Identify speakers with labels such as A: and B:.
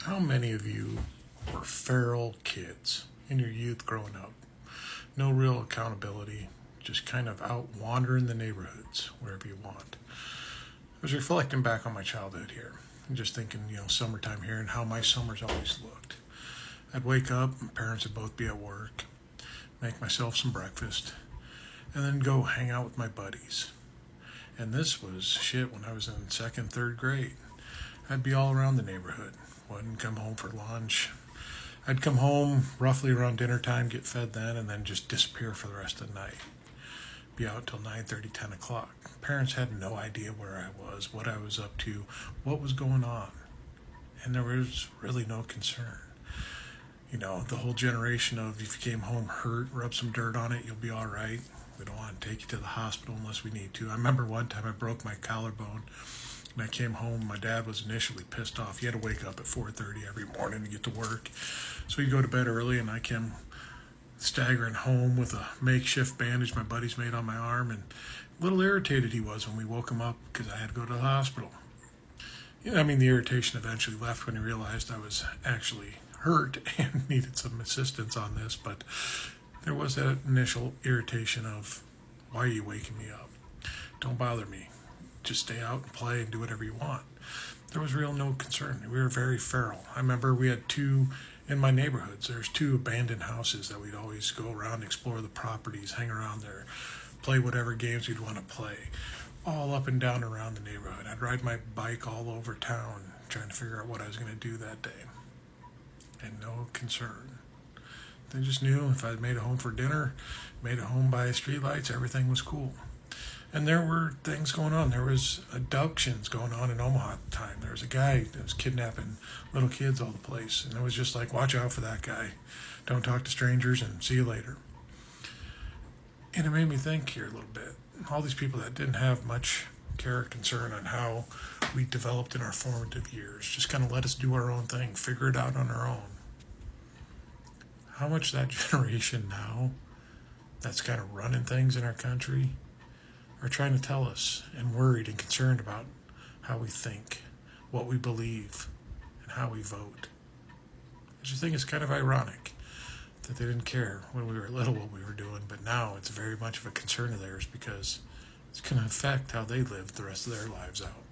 A: How many of you were feral kids in your youth growing up? No real accountability, just kind of out wandering the neighborhoods wherever you want. I was reflecting back on my childhood here and just thinking, summertime here and how my summers always looked. I'd wake up, my parents would both be at work, make myself some breakfast, and then go hang out with my buddies. And this was shit when I was in second, third grade. I'd be all around the neighborhood. Wouldn't come home for lunch. I'd come home roughly around dinner time, get fed then, and then just disappear for the rest of the night. Be out till 9:30, 10 o'clock. Parents had no idea where I was, what I was up to, what was going on. And there was really no concern. The whole generation of if you came home hurt, rub some dirt on it, you'll be all right. We don't want to take you to the hospital unless we need to. I remember one time I broke my collarbone. And I came home, my dad was initially pissed off. He had to wake up at 4:30 every morning to get to work. So he'd go to bed early, and I came staggering home with a makeshift bandage my buddies made on my arm. And a little irritated he was when we woke him up because I had to go to the hospital. The irritation eventually left when he realized I was actually hurt and needed some assistance on this. But there was that initial irritation of, why are you waking me up? Don't bother me. Just stay out and play and do whatever you want. There was real no concern. We were very feral. I remember we had two in my neighborhoods. There's two abandoned houses that we'd always go around, explore the properties, hang around there, play whatever games we'd want to play, all up and down around the neighborhood. I'd ride my bike all over town trying to figure out what I was going to do that day. And no concern. They just knew if I made it home for dinner, made it home by streetlights, everything was cool. And there were things going on. There was abductions going on in Omaha at the time. There was a guy that was kidnapping little kids all the place. And it was just like, watch out for that guy. Don't talk to strangers and see you later. And it made me think here a little bit. All these people that didn't have much care or concern on how we developed in our formative years, just kind of let us do our own thing, figure it out on our own. How much that generation now that's kind of running things in our country are trying to tell us and worried and concerned about how we think, what we believe, and how we vote. I just think it's kind of ironic that they didn't care when we were little what we were doing, but now it's very much of a concern of theirs because it's going to affect how they live the rest of their lives out.